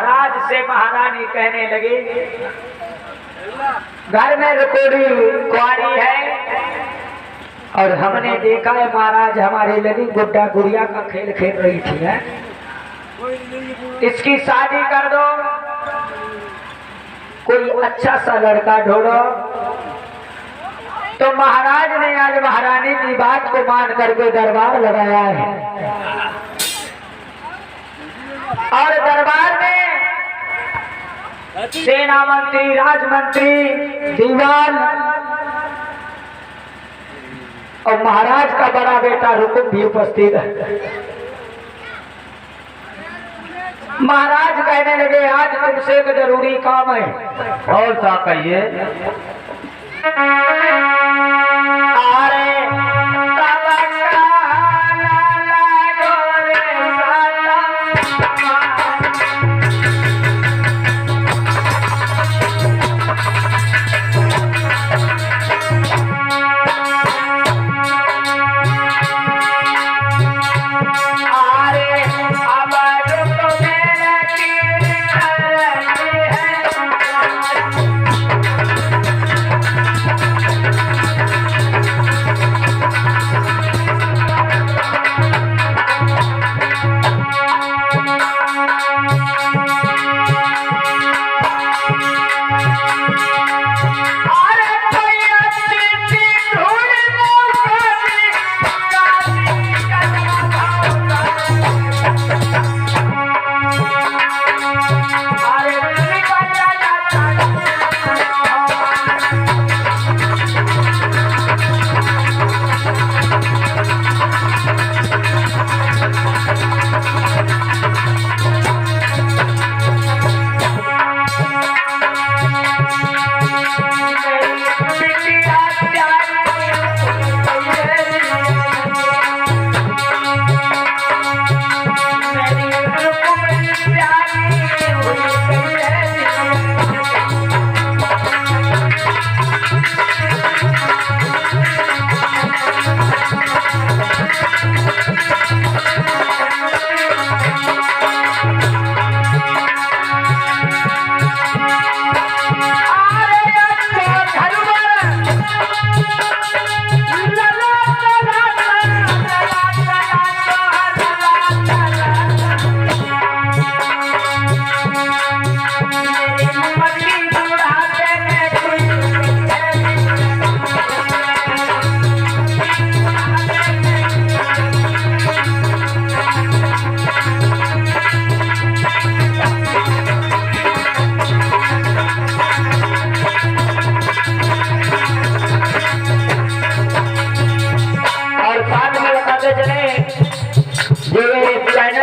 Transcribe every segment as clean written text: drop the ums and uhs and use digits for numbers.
महाराज से महारानी कहने लगी, घर में रुकोड़ी कुआरी है और हमने देखा है महाराज हमारी लगी गुड्डा गुड़िया का खेल खेल रही थी है? इसकी शादी कर दो, कोई अच्छा सा लड़का ढूंढो। तो महाराज ने आज महारानी की बात को मान करके दरबार लगाया है और दरबार में सेना मंत्री, राजमंत्री, दीवान और महाराज का बड़ा बेटा रुकुम भी उपस्थित है। महाराज कहने लगे, आज तुमसे एक जरूरी काम है। और सा कहिए।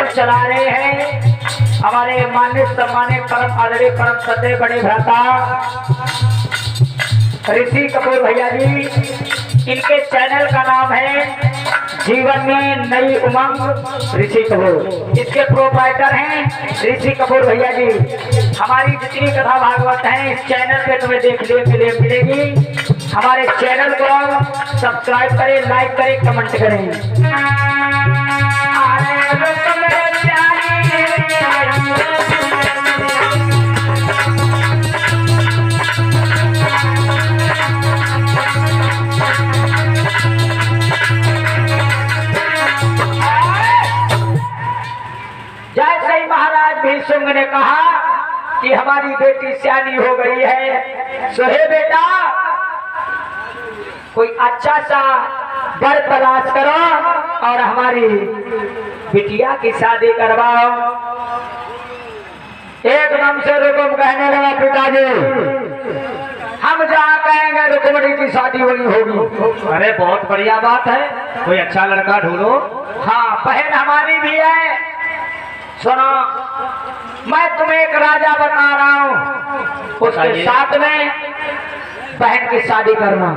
चला रहे हैं हमारे माननीय सम्मानित परम आदरणीय परम श्रद्धेय बड़े भ्राता ऋषि कपूर भैया जी। इनके चैनल का नाम है जीवन में नई उमंग ऋषि कपूर। इसके प्रोप्राइटर हैं ऋषि कपूर भैया जी। हमारी जितनी कथा भागवत है इस चैनल पे तुम्हें देखने के लिए मिलेगी। हमारे चैनल को सब्सक्राइब करें, लाइक करें, कमेंट करें। जैसे ही महाराज भीष्म ने कहा कि हमारी बेटी सियानी हो गई है, सोहे बेटा कोई अच्छा सा वर तलाश करो और हमारी बिटिया की शादी करवाओ। एकदम से रुकुम कहने लगा, पिताजी हम जहाँ कहेंगे रुक्मणी की शादी वही होगी। अरे बहुत बढ़िया बात है, कोई अच्छा लड़का ढूंढो। हाँ, बहन हमारी भी है। सुनो, मैं तुम्हें एक राजा बता रहा हूँ, उसके साथ में बहन की शादी करना।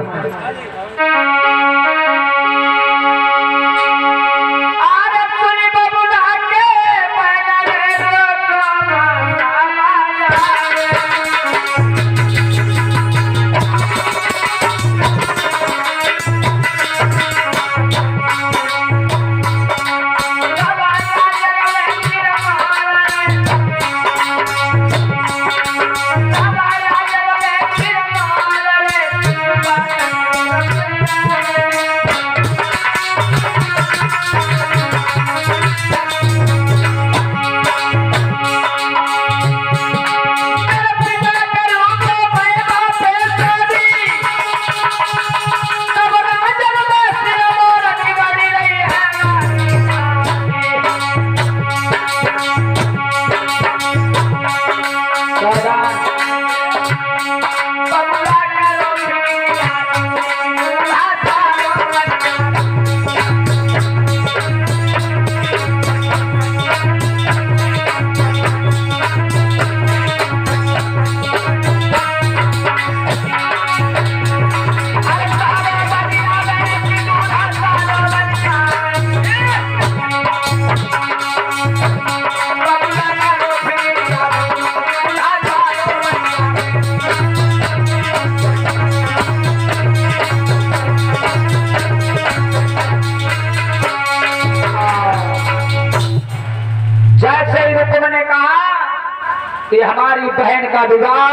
कि हमारी बहन का विवाह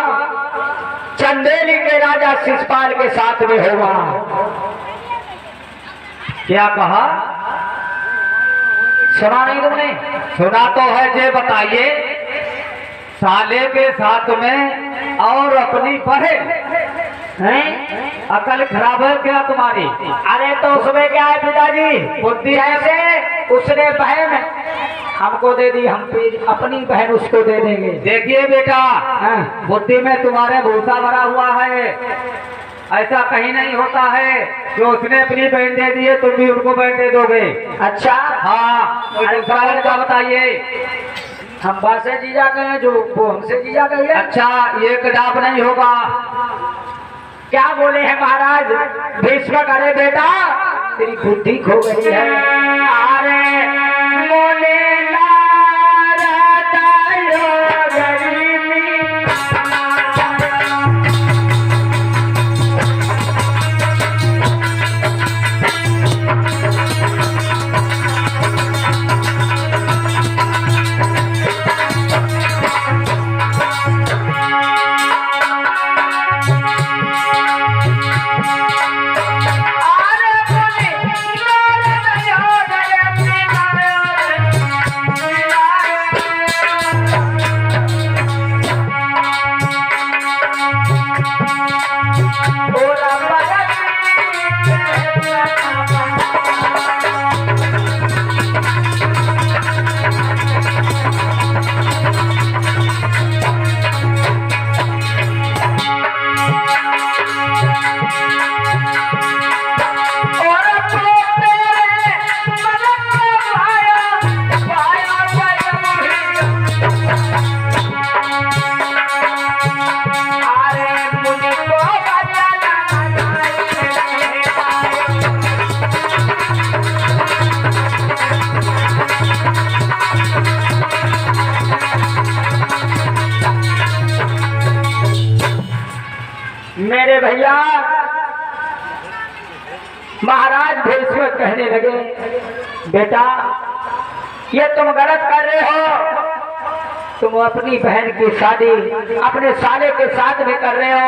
चंदेली के राजा शिषपाल के साथ में होगा। क्या कहा? सुना नहीं तुमने? सुना तो है, जे बताइए। साले के साथ में और अपनी बहन हैं? अकल खराब है क्या तुम्हारी? अरे तो उसमें क्या है पिताजी, बुद्धि ऐसे उसने बहन हमको दे दी, हम फिर अपनी बहन उसको दे देंगे। देखिए बेटा, हाँ। बुद्धि में तुम्हारे भूसा भरा हुआ है। ऐसा कहीं नहीं होता है कि उसने अपनी बहन दे दी है तुम भी उनको बहन दे दोगे। अच्छा हाँ, अरे कारण का बताइए। हम बात से जीजा गए जो वो हमसे जीजा गए। अच्छा, ये कदाप नहीं होगा। क्या बोले हैं महाराज भीष्म? अरे बेटा तेरी बुद्धि खो गई है। अरे मोने मेरे भैया महाराज भीष्म कहने लगे, बेटा ये तुम गलत कर रहे हो। तुम अपनी बहन की शादी अपने साले के साथ में कर रहे हो।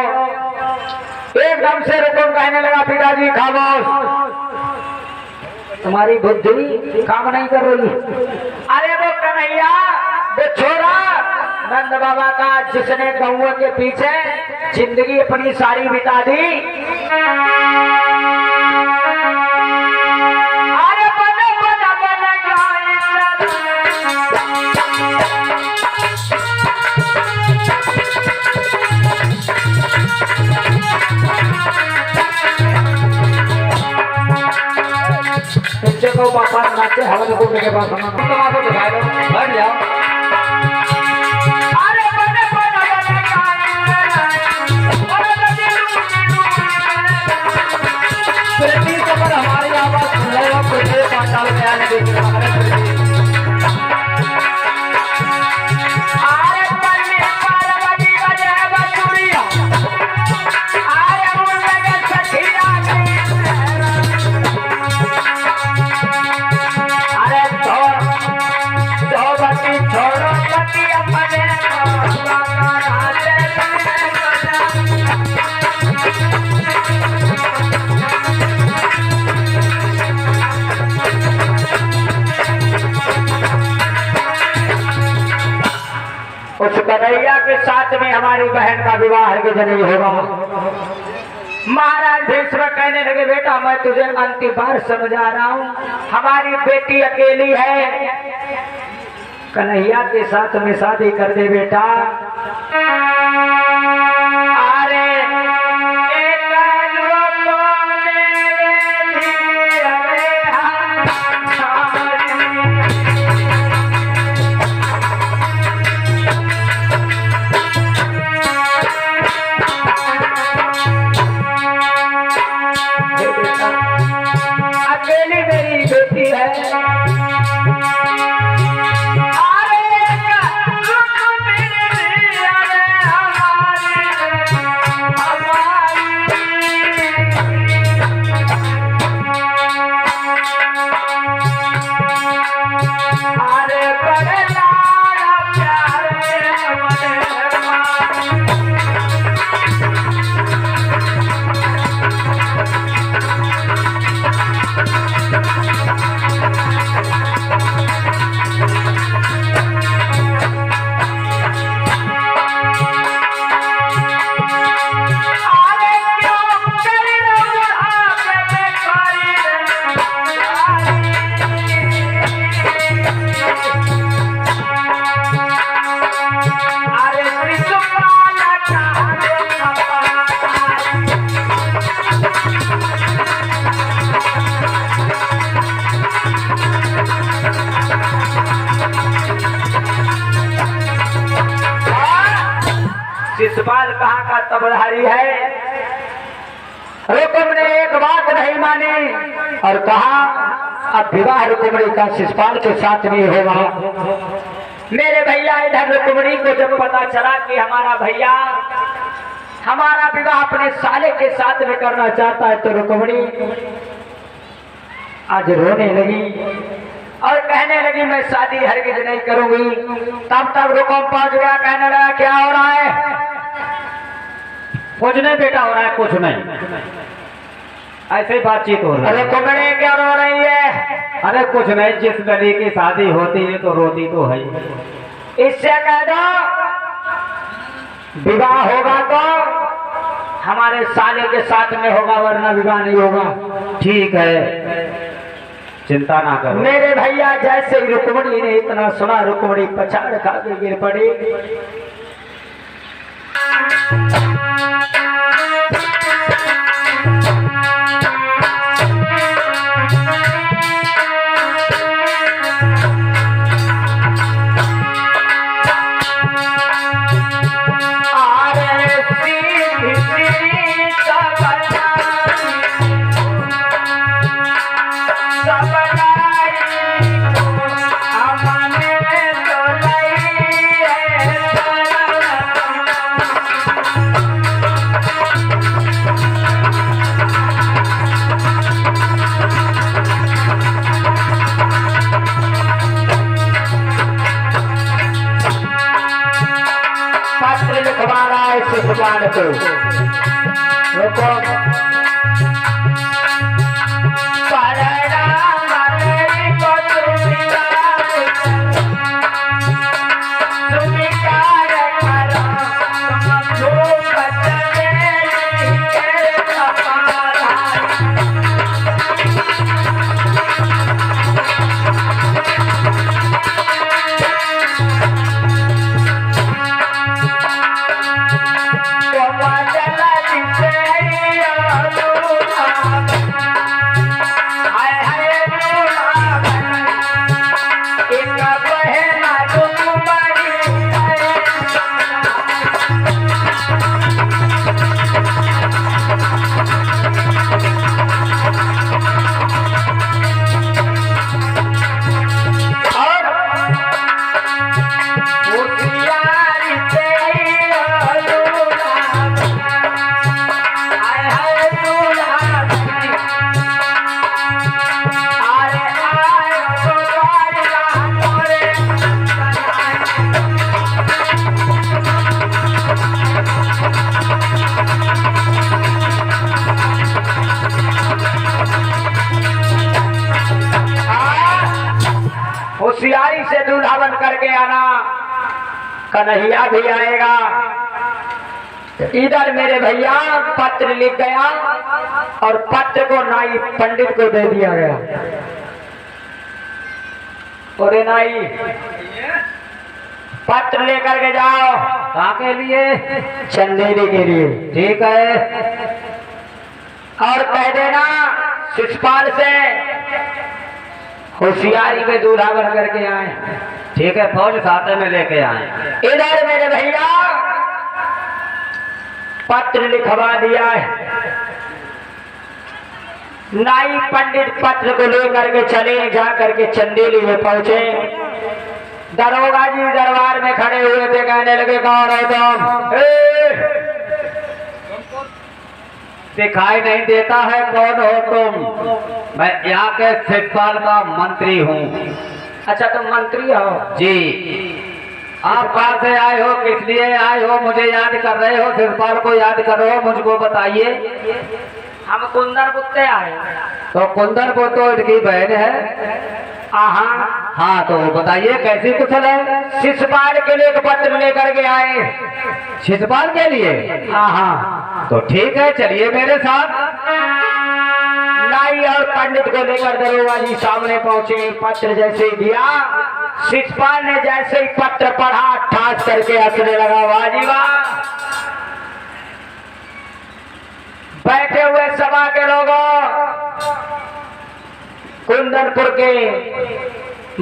एकदम से रुकुम कहने लगा, पिताजी खामोश, तुम्हारी बुद्धि काम नहीं कर रही। अरे वो कन्हैया, वो छोरा नंद बाबा का जिसने गौओं के पीछे जिंदगी अपनी सारी बिता दी। अरे बन बन बन तुमसे को पापा नाचे हवन को मेरे पास बैठ जाओ। हमारी आवाज उस कन्हैया के साथ में हमारी बहन का विवाह के जरिए होगा। महाराज भीष्म कहने लगे, बेटा मैं तुझे अंतिम बार समझा रहा हूँ, हमारी बेटी अकेली है, कन्हैया के साथ में शादी कर दे बेटा। अरे अकेली मेरी बेटी है। अरे शिशुपाल कहाँ का तबधारी है। रुकुम ने एक बात नहीं मानी और कहा अब विवाह रुकुमणी का शिशुपाल के साथ नहीं होगा। मेरे भैया इधर रुकुमणी को जब पता चला कि हमारा भैया हमारा विवाह अपने साले के साथ में करना चाहता है, तो रुकुमणी आज रोने लगी और कहने लगी मैं शादी हरगिज नहीं करूंगी। तब तक रुकुम पहुंच गया, कहने लगा क्या हो रहा है। कुछ नहीं बेटा, हो रहा है कुछ नहीं, ऐसे ही बातचीत हो रही है। रुकुमणी क्या रो रही है। अरे कुछ नहीं, जिस गली की शादी होती है तो रोती तो है। इससे कह दो विवाह होगा तो हमारे साले के साथ में होगा, वरना विवाह नहीं होगा। ठीक है, चिंता ना करो। मेरे भैया जैसे ही रुक्मणी ने इतना सुना, रुक्मणी पछाड़ खा के गिर पड़ी। पत्र लिखवा रहा है शिशुपाल को। रुको होशियारी से दूल्हा बन करके आना, कन्हैया भी आएगा। इधर मेरे भैया पत्र लिख गया और पत्र को नाई पंडित को दे दिया गया। अरे नाई पत्र लेकर के जाओ। कहाँ के लिए? चंदेरी के लिए। ठीक है, और कह देना शिशुपाल से होशियारी में दूल्हा बन करके आए। ठीक है, फौज साथ में लेके आए। इधर मेरे भैया पत्र लिखवा दिया है। नाई पंडित पत्र को लेकर के चले, जा करके चंदेली में पहुंचे। दरोगा जी दरबार में खड़े हुए थे, कहने लगे कौन हो तुम? दिखाई नहीं देता है कौन हो तुम? मैं यहाँ के शिशुपाल का मंत्री हूँ। अच्छा तुम मंत्री हो? जी। आप कहाँ से आए हो, किस लिए आए हो, मुझे याद कर रहे हो, शिशुपाल को याद कर रहे हो, मुझको बताइए। हम कुंदन पुत्ते आए। तो कुंदन को तो इनकी बहन है। हाँ, तो बताइए कैसी कुशल है? शिशुपाल के लिए एक पत्र लेकर के आए। शिशुपाल के लिए? हाँ, तो ठीक है, चलिए मेरे साथ। नाई और पंडित को लेकर दरोगा जी सामने पहुंचे। पत्र जैसे ही दिया, शिशुपाल ने जैसे ही पत्र पढ़ा, ठास करके हंसने लगा। वाह जी वाह। बैठे हुए सभा के लोगों, कुंदनपुर के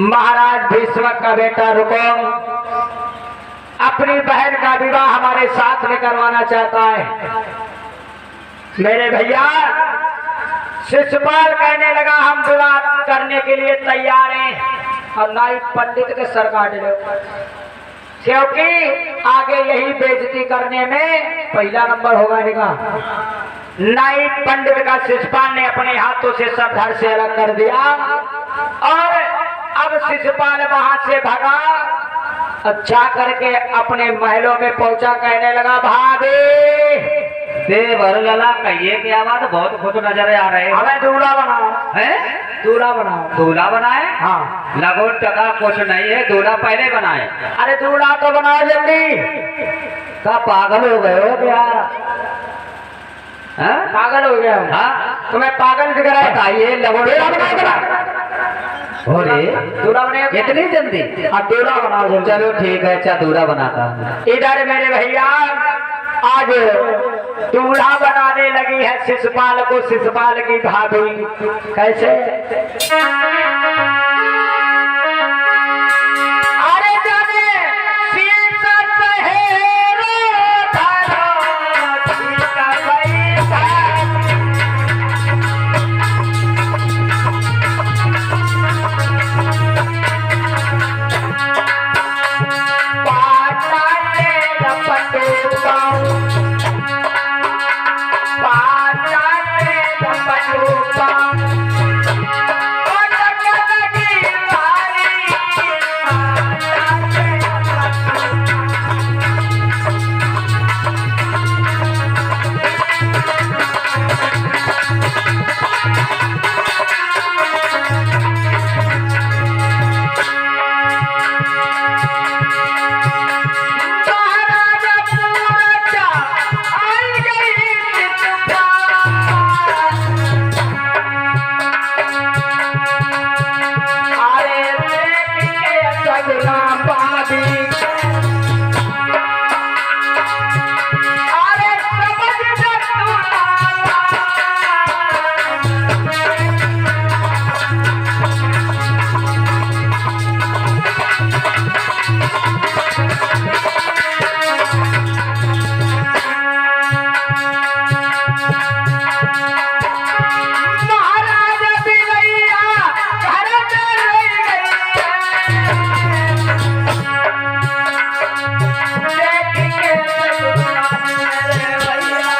महाराज भीष्मक का बेटा रुकुम अपनी बहन का विवाह विवाह हमारे साथ में करवाना चाहता है। मेरे भैया शिशुपाल कहने लगा हम विवाह करने के लिए तैयार हैं और नाई पंडित के सर काट लो, क्योंकि आगे यही बेइज्जती करने में पहला नंबर होगा निका। नाई पंडित का शिशुपाल ने अपने हाथों से सर धड़ से अलग कर दिया और अब शिशुपाल वहां से भगा, अच्छा करके अपने महलों में पहुंचा, कहने लगा भाभी देवर लला कहिए की आवाज बहुत खुश नजर आ रहे हैं। हमें दूल्हा बनाओ हैं? दूल्हा बनाओ। दूल्हा बनाए? हाँ लगो टका कुछ नहीं है, दूल्हा पहले बनाए। अरे दूल्हा तो बनाओ जल्दी। का पागल हो गए हो क्या? हाँ? पागल हो गया हूँ। हाँ? तुम्हें पागल दिख रहा है? बताइए लगो दूल्हा बनाओ। दूल्हा बनेगा इतनी जल्दी? अब दूल्हा बनाओ जल्दी। चलो ठीक है, अच्छा दूल्हा बनाता हूँ। इधर मेरे भैया आज दूल्हा बनाने लगी है शिशुपाल को शिशुपाल की भाभी। कैसे? अरे जाने शीश सहेरो धरो ठीक बैठा। पाटाने लपटूंगा, पाटाने लपटूंगा, पटक लगी भारी, पाटाने महाराजा पूरा आई गई शिशुपाल। अरे देखिए सगुना भाभी, अरे समझ न दूल्हा। महाराज बिलैया घर में रह गई देख के सगुना मेरे भैया,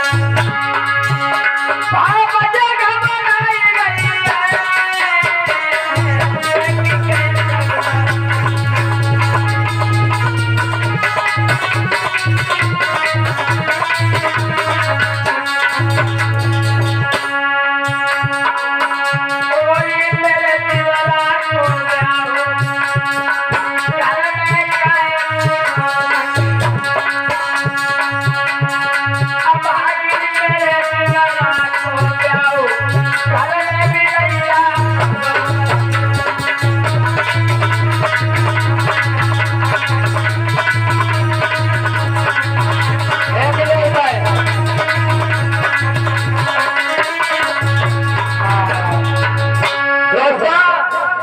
पाप जगह बनाई गई देख के सगुना। कोई मेरे दीवाना को जाओ, घर में अब आगे मेरे दीवाना को जाओ, घर में भी रहिया।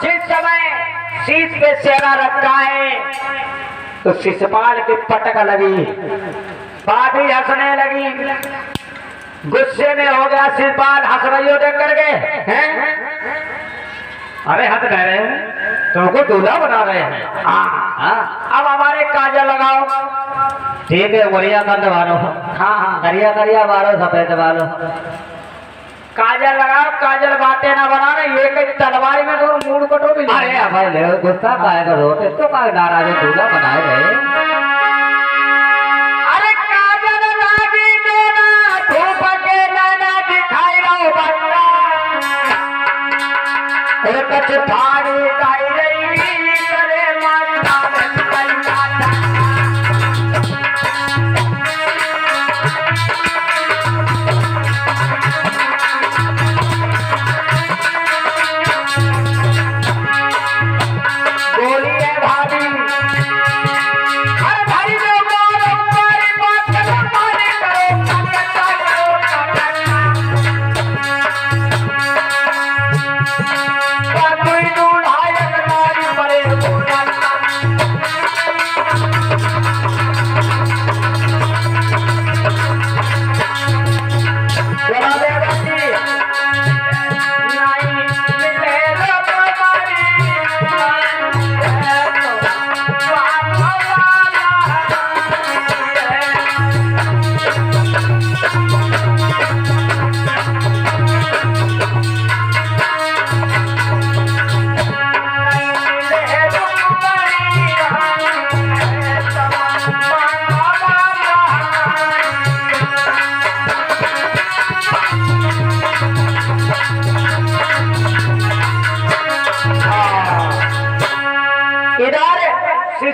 जिस समय शीश पे सेना रखा है तो शिशुपाल की पटक लगी, भाभी हंसने लगी, गुस्से में हो गया शिशुपाल, हंस रही हो देख करके हैं? अरे हंस कह रहे हैं, तुमको दूल्हा बना रहे हैं। हाँ अब हमारे काजल लगाओ। ठीक है, बढ़िया कंध वालो। हाँ करिया करिया वालो, सफेद वालो। काजल लगाओ, काजल बातें ना बनाना, ये कहीं तलवार में तो मूड कटो भी। अरे भाई ले गुस्सा काहे करो, तो का नाराज दूल्हा बनाए रहे। अरे काजल लागी देना, धूप के लाना दिखाई रहो बंदा, कुछ भारी गाई रही करे माता बंदा। बोलिए भाभी, हर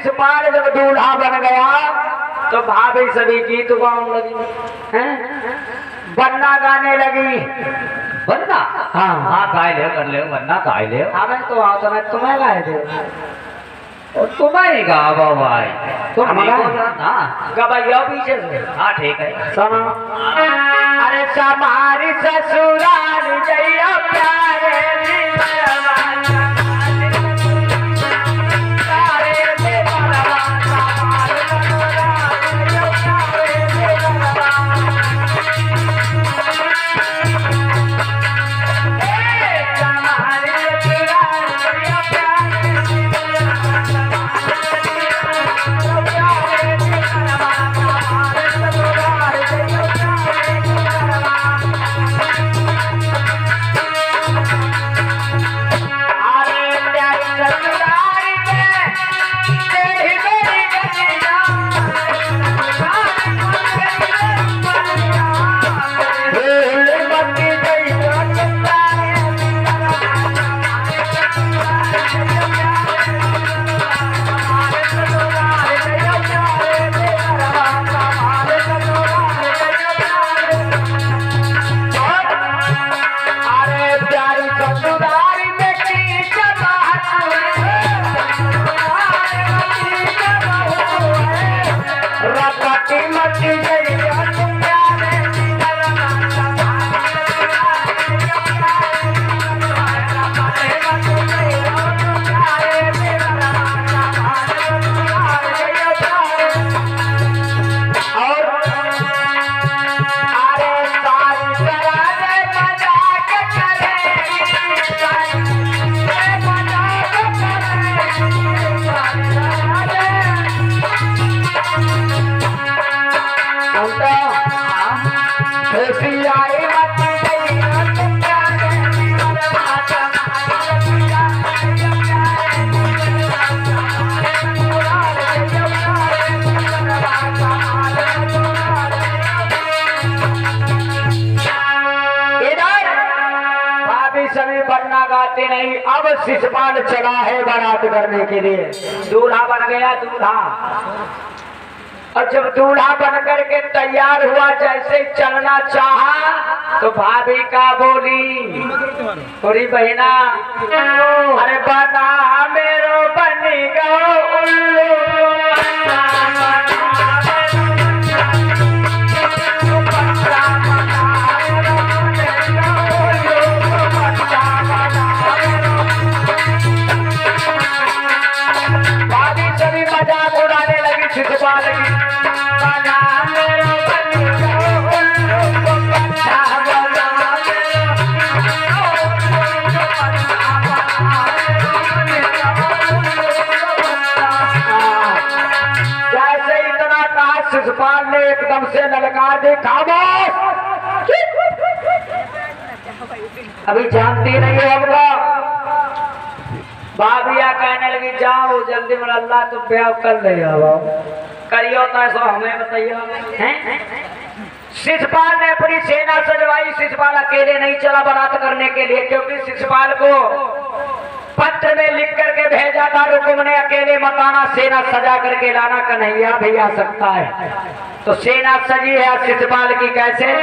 शिशुपाल जब दूल्हा बन गया तो भाभी सभी गीत गाने लगी हैं, बन्ना गाने लगी। बनना हाँ हाँ गाय ले कर ले बनना गाय ले हमें तो आओ तो मैं तुम्हें गाए थे और तुम्हारी गावा भाई तुम हमारा? नहीं बोल रहा हाँ गवैया पीछे से हाँ ठीक है सुनो। अरे समारी ससुराल जइया प्यारे दिलवा, प्यारे दिलवा, समारी ससुराल जइया प्यारे दिलवा। ए समारी ससुराल जइया प्यारे बनना गाते नहीं। अब शिशुपाल चला है बारात करने के लिए, दूल्हा बन गया दूल्हा। और जब दूल्हा बन करके तैयार हुआ, जैसे ही चलना चाहा तो भाभी का बोली, थोड़ी बहना अरे बना मेरो बनी गो उल्लू मजाक उड़ाने लगी शिशुपाल की। बना मेरो बनी गो उल्लू बच्चा बना जैसे इतना कहा शिशुपाल ने एकदम से ललकार दी, खामोश, अभी जानती नहीं हो हमको। भाभिया कहने लगी जाओ जल्दी में अल्लाह तुम ब्याह कर ले आओ, करियो तो ऐसा हमें बताइए। शिशुपाल ने अपनी सेना सजवाई। शिशुपाल अकेले नहीं चला बारात करने के लिए, क्योंकि शिशुपाल को पत्र में लिख करके भेजा था रुकुम ने, अकेले मत आना, सेना सजा करके लाना, कन्हैया भी आ सकता है। तो सेना सजी है शिशुपाल की। कैसे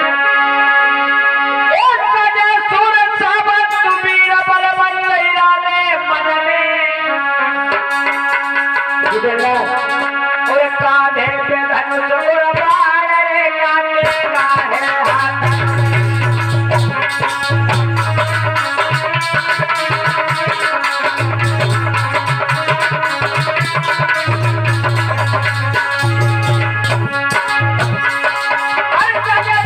और कांधे पे धनुष उड़वाए काटे गाहे हाथ। हर जगह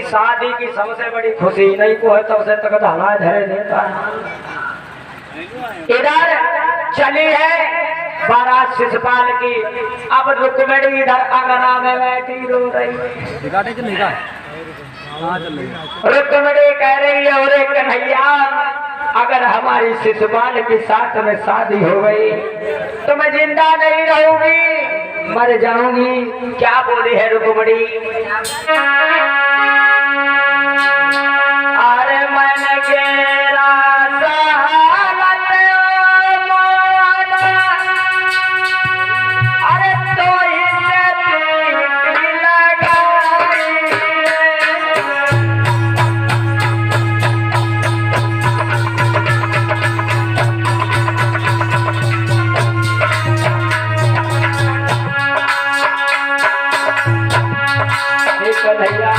शादी की सबसे बड़ी खुशी नहीं को है तब से तक धागा धरे देता है। इधर चली है बारात शिशुपाल की, अब रुक्मिणी इधर अंगना में बैठी रो रही है। रुक्मिणी कह रही है अरे कन्हैया अगर हमारी शिशुपाल के साथ में शादी हो गई तो मैं जिंदा नहीं रहूंगी, मर जाऊंगी। क्या बोली है रुक्मिणी? अरे मन गेरा सहलत माना, अरे तो इसे प्रीति लगाई। कन्हैया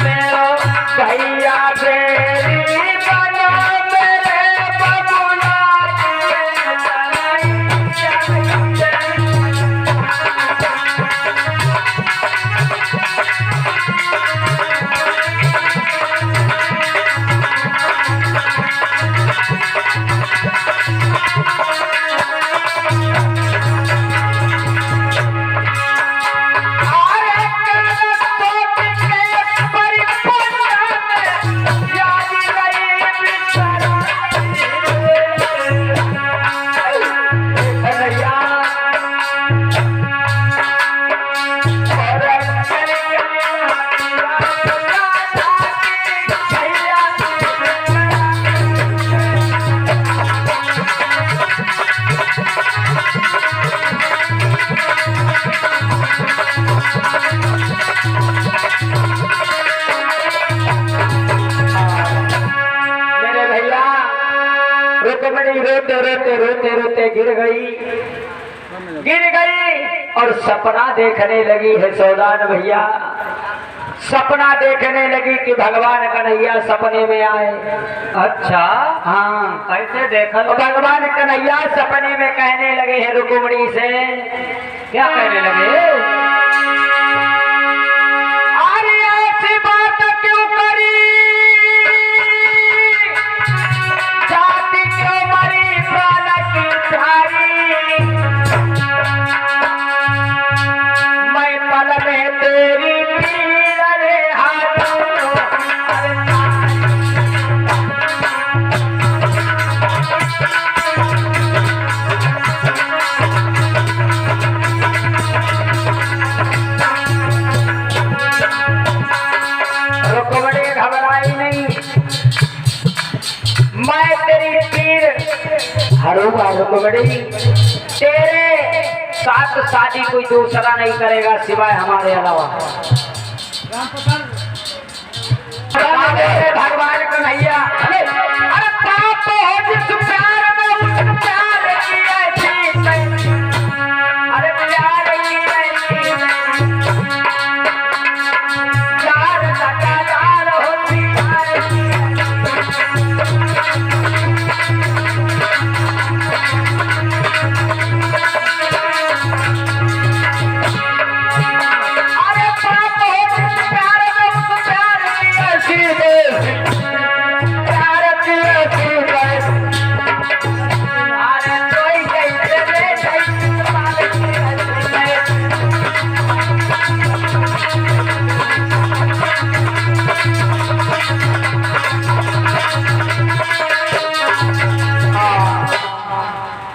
मेरो भैया तेरी बनो मेरे बबुला रुक्मिणी रोते रोते रोते रोते गिर गई और सपना देखने लगी है सौदान भैया। सपना देखने लगी कि भगवान कन्हैया सपने में आए। अच्छा हाँ कैसे देखा? तो भगवान कन्हैया सपने में कहने लगे हैं रुक्मिणी से। क्या कहने लगे? अरे ऐसी बात क्यों करी, जाति क्यों मरी प्राण की धारी, मैं पल में तेरी पीर रे हाथों। रुक्मिणी घबराई नहीं, मैं तेरी पीर हरूंगा रुक्मिणी। तेरे साथ शादी कोई दूसरा नहीं करेगा सिवाय हमारे अलावा। भगवान कन्हैया अरे पाप हो जिस प्यार में उस प्यार की ऐसी नहीं, अरे प्यार की ऐसी नहीं, प्यार लगातार होती है। अरे पाप हो जिस प्यार में उस प्यार की ऐसी नहीं, प्यार की ऐसी नहीं। अरे कोई कैसे ले कैसे पाल की ऐसी नहीं।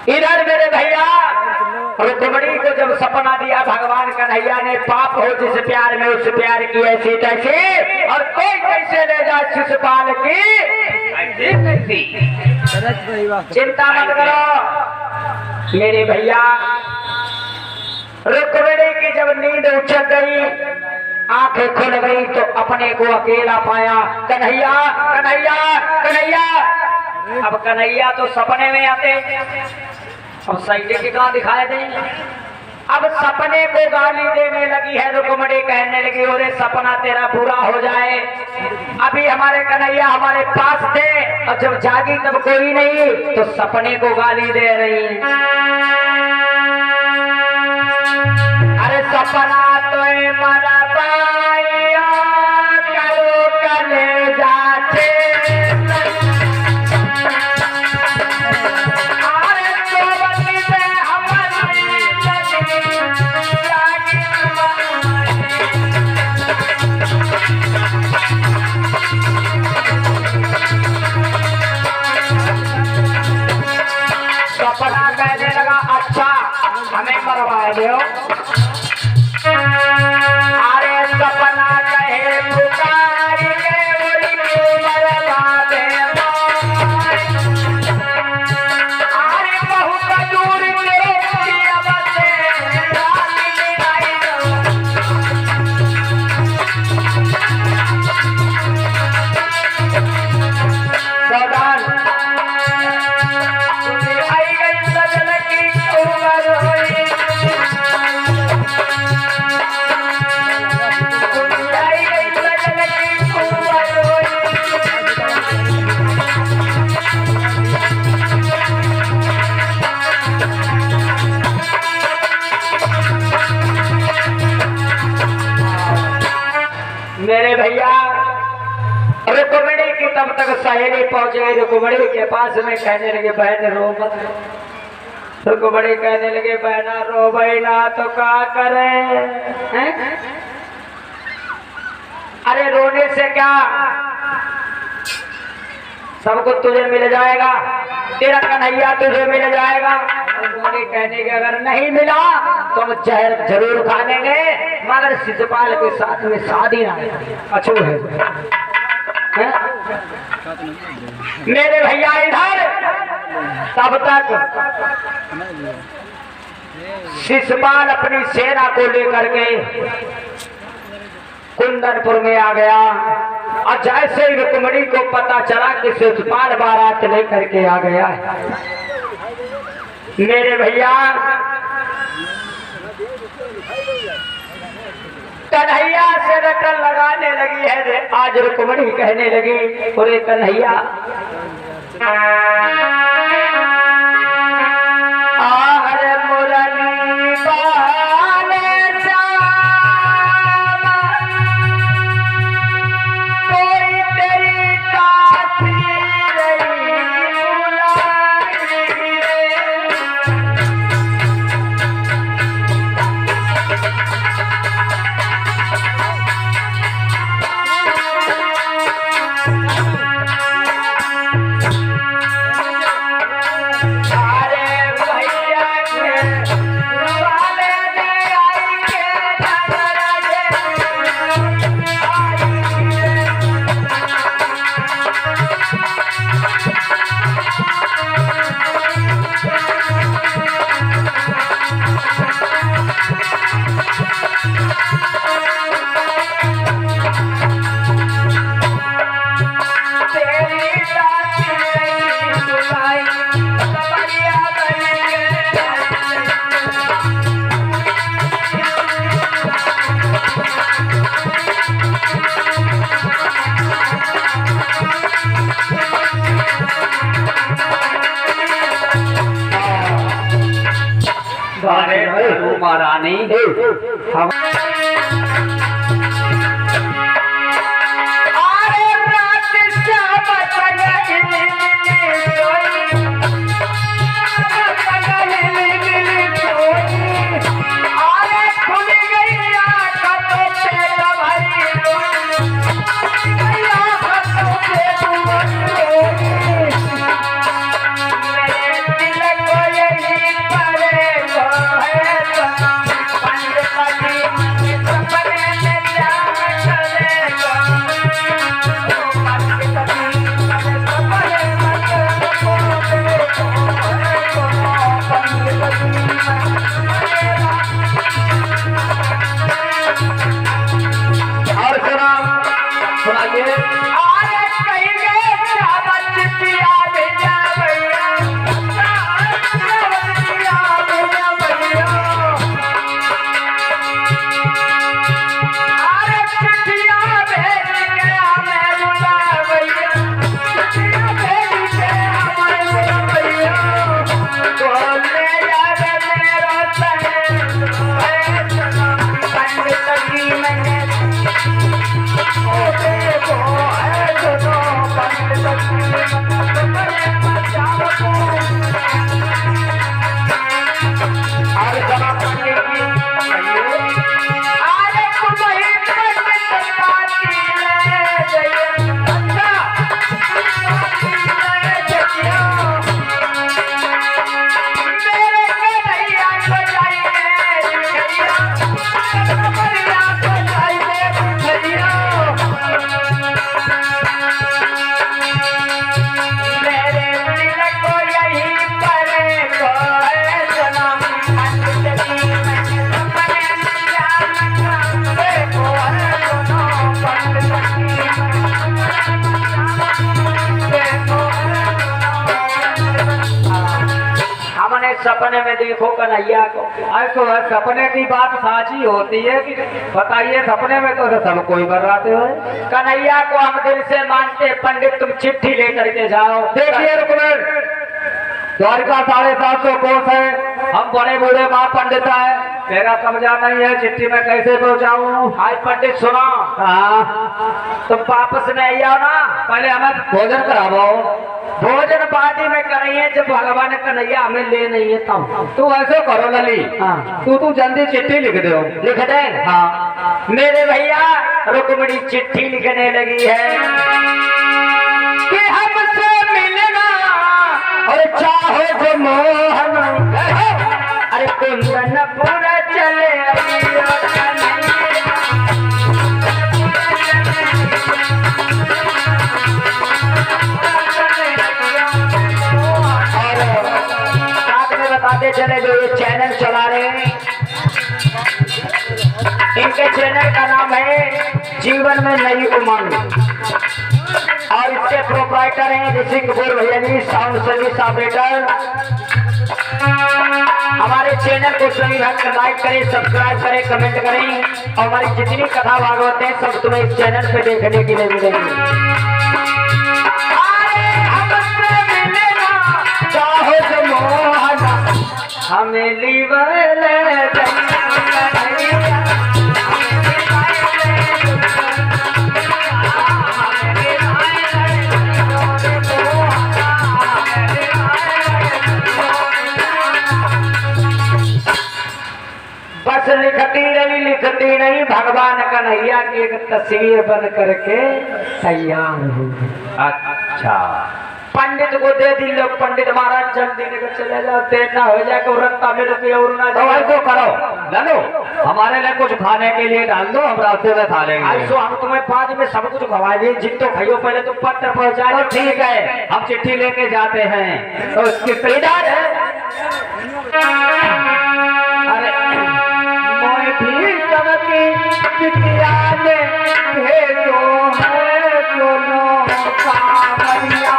इधर मेरे भैया रुक्मिणी को जब सपना दिया भगवान कन्हैया ने, पाप हो जिस प्यार में उस प्यार की ऐसी तैसी, और कोई कैसे ले जा शिशुपाल की ऐसी तैसी। चिंता मत करो मेरे भैया। रुक्मिणी की जब नींद उछल गई, आंखें खुल गई तो अपने को अकेला पाया। कन्हैया कन्हैया कन्हैया। अब कन्हैया तो सपने में आते, अब सैया के कहाँ दिखाए दे। अब सपने को गाली देने लगी है रुक्मिणी, कहने लगी अरे सपना तेरा पूरा हो जाए। अभी हमारे कन्हैया हमारे पास थे और जब जागी तब कोई नहीं, तो सपने को गाली दे रही। अरे सपना तो मरा बाइया करो कले जाते अरे सोबती में हमारी लागी सपना कहने लगा अच्छा हमें मरवा दो अरे सपना कहे पुकार के बोली मरवा दे अरे बहुत दूर तेरे अब से रानी आई सौदान आई गई सजन की उम्र हुई आई गई सजन की उम्र हुई मेरे भैया रुक्मिणी की तब तक सहेली पहुंच गई। रुक्मिणी के पास में कहने लगे बहन रो मत। रुक्मिणी कहने लगे बहना रो बहना तो क्या करे हैं? अरे रोने से क्या सब कुछ तुझे मिल जाएगा, तेरा कन्हैया तुझे मिल जाएगा। रुक्मिणी कहने के अगर नहीं मिला तो हम जहर जरूर खा लेंगे मगर शिशुपाल के साथ में शादी ना अछूत है। मेरे भैया इधर तब तक शिशुपाल अपनी सेना को लेकर के कुंदनपुर में आ गया और जैसे ही रुक्मिणी को पता चला कि शिशुपाल बारात लेकर के आ गया है, मेरे भैया कन्हैया से रटन लगाने लगी है। आज रुक्मिणी कहने लगी अरे कन्हैया आहर मुरली बहाने श्याम कोई तेरी काशी नहीं बुलाई रे। महारानी हम मैंने सपने में देखो कन्हैया को। ऐसो है, सपने की बात साची होती है कि बताइए, सपने में तो सब कोई बर्राते हो। कन्हैया को हम दिल से मानते, पंडित तुम चिट्ठी लेकर के जाओ। देखिए रुकमण, द्वारिका 750 कोस है, हम बड़े बूढ़े माँ पंडित है, मेरा कब्जा नहीं है, चिट्ठी में कैसे पहुँचाऊँ? हाय पंडित सुनो, हाँ, तुम वापस में आई आओ ना, पहले हमें भोजन करावो। भोजन पार्टी में करेंगे जब भगवान कन्हैया हमें ले नहीं है तब। तू ऐसे करो लली, हाँ। तू जल्दी चिट्ठी लिख दो। लिख दे। हाँ, मेरे भैया रुक्मिणी चिट्ठी लिखने लगी है कि हमसे मिलना और चाहो जो मोहन, अरे कुंदन पूरा चले अभियो कन्हैया। बताते चले जो ये चैनल चला रहे हैं, इनके चैनल का नाम है जीवन में नई उमंग और इसके प्रोप्राइटर हैं ऋषि कपूर भैया जी, साउंड सर्विस ऑपरेटर। हमारे चैनल को सभी भक्त लाइक करें, सब्सक्राइब करें, कमेंट करें और हमारी जितनी कथा भागवत है सब तुम्हें इस चैनल पे देखने के लिए मिलेंगी। हमें लीवर बस लिखती नहीं भगवान कन्हैया की एक तस्वीर बन करके तैयार हो। अच्छा, पंडित को दे दी लोग, पंडित महाराज जल्दी लेकर चले जाओ, देर ना हो जाए कि रत्ता में रुपये और ना जाए। तो करो लालो, हमारे लिए कुछ खाने के लिए डाल दो, हम रास्ते में खा लेंगे। आज हम तुम्हें बाद में सब कुछ खवा दिए, जिन तो खाइयो पहले तो पत्र पहुंचा दो। ठीक है, हम चिट्ठी लेके जाते हैं। तो इसकी इधर है, अरे मोए भी सबकी चिट्ठिया ने भेजो है दोनों कांवरिया।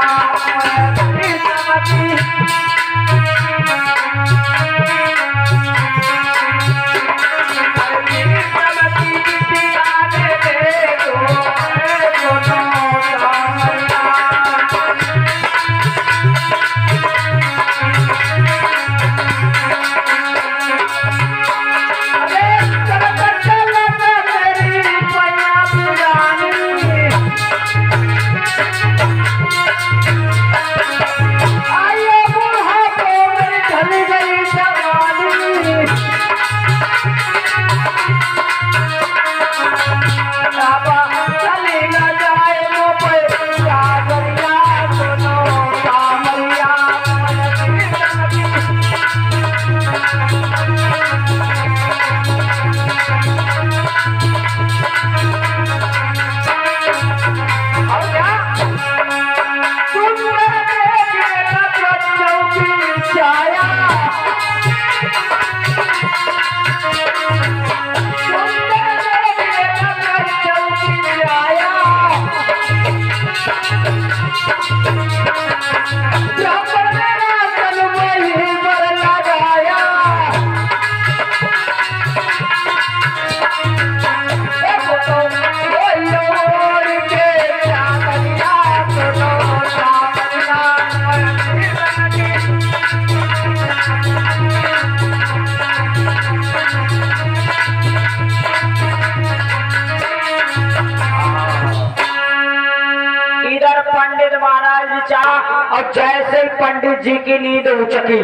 पंडित महाराज चाह और जैसे पंडित जी की नींद उचकी,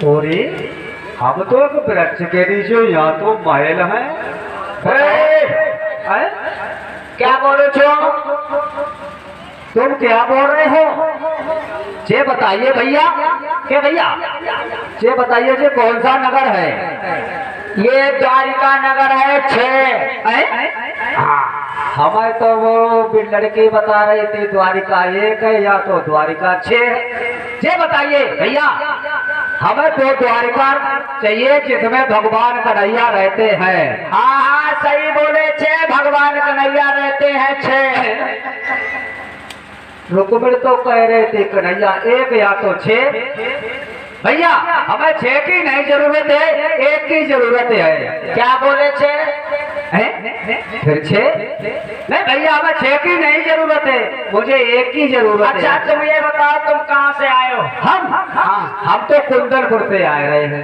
अरे हम तो वृक्ष के नीचे, यहाँ तो महल है। क्या बोलो छो? तुम क्या बोल रहे हो? ये बताइए भैया, क्या भैया ये बताइए ये कौन सा नगर है? ये द्वारिका नगर है 6। हाँ, हमें तो वो लड़की बता रही थी द्वारिका 1 है या तो द्वारिका 6। ये बताइए भैया, हमें तो द्वारिका चाहिए जिसमें भगवान कन्हैया रहते हैं। हाँ हाँ सही बोले, 6 भगवान कन्हैया रहते हैं 6। रुक्मिणी तो कह रहे थे कन्हैया 1 या तो 6। भैया हमें 6 की नहीं जरूरत है, 1 की जरूरत है। क्या बोले छे? फिर 6 नहीं भैया, हमें 6 की नहीं जरूरत है, मुझे 1 की जरूरत है। अच्छा तुम ये बताओ तुम कहाँ से आए हो? हम तो कुंदनपुर से आए रहे हैं।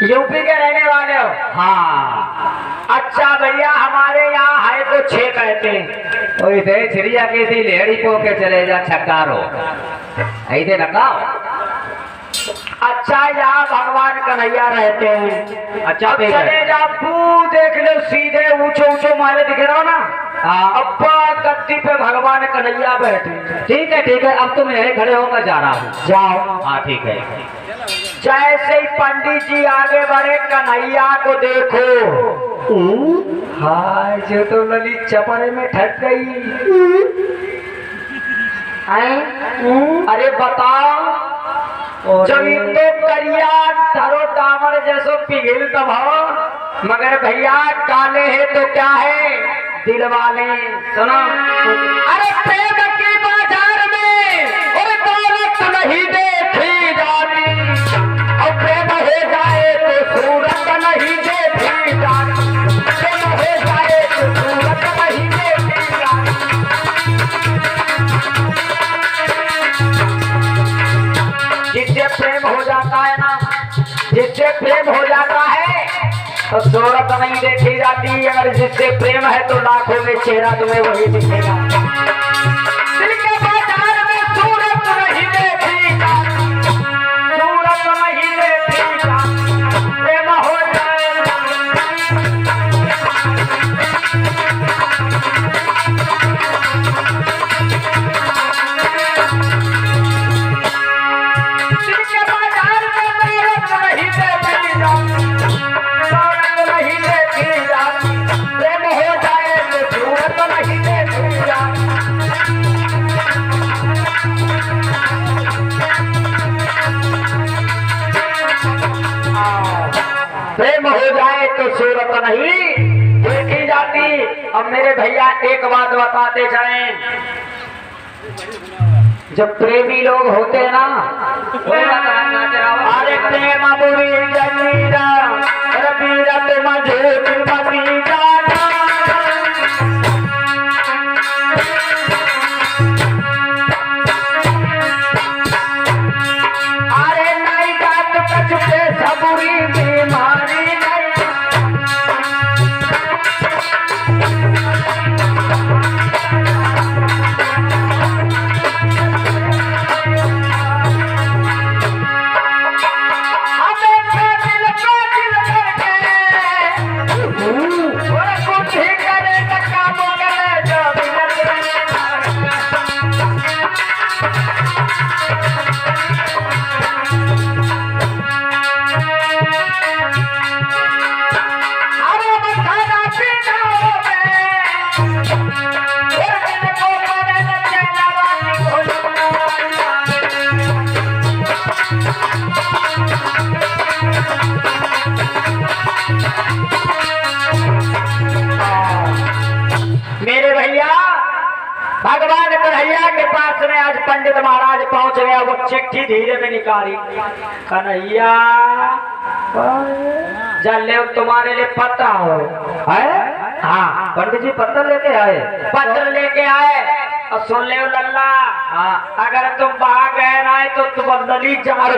यूपी के रहने वाले हो? हाँ। अच्छा भैया हमारे यहाँ है तो 6 कहते हैं। ओए दे चिड़िया की थी लेड़ी को के चले जा छकारो ऐसे नकाओ। अच्छा यहाँ भगवान कन्हैया रहते हैं। अच्छा अब चले जा देख लो सीधे ऊंचे ऊंचे माले दिख रहा हो ना, अब्बा गद्दी पे भगवान कन्हैया बैठे। ठीक है, अब तुम यहीं खड़े हो, मैं जा रहा हूँ। जाओ। हाँ ठीक है। जैसे ही पंडित जी आगे बढ़े कन्हैया को देखो, हाय जो तो ललित चपरे में ठग गई। अरे बताओ, जब तो करिया धरो दामर जैसो पिघल तब हो, मगर भैया काले है तो क्या है दिल वाले। सुनो, अरे प्रेम के बाजार में और दौलत नहीं देखी जाती, और प्रेम हो जाए तो सूरत नहीं देखी जाती, प्रेम हो जाए तो सूरत नहीं देखी जाती। जिससे प्रेम हो जाता है ना, जिससे प्रेम हो जाता है तो सूरत नहीं देखी जाती, अगर जिससे प्रेम है तो लाखों में चेहरा तुम्हें वही दिखेगा। दिल के बाजार में सूरत नहीं देखी जाती, सूरत नहीं देखी जाती, प्रेम हो जाए। दिल के बाजार में सूरत नहीं देखी जाती, सूरत नहीं देखी जाती, प्रेम हो जाए तो सूरत नहीं देखी जाती। प्रेम हो जाए तो सूरत नहीं देखी जाती। अब मेरे भैया एक बात बताते जाएं, जब प्रेमी लोग होते हैं ना, अरे प्रेम बुरी जमीरा रबीरत मझूट मती जाना, अरे नहीं जात कछ पे सबूरी बीमारी नहीं। मेरे भैया भगवान कन्हैया के पास में आज पंडित महाराज पहुंच गया, वो चिट्ठी धीरे में निकाली। कन्हैया जल तुम्हारे लिए पत्र हो है? हाँ पंडित जी पत्र लेके आए, पत्र लेके आए। और सुन ले लल्ला, अगर तुम बाहर गए ना तो तुम ललित जमार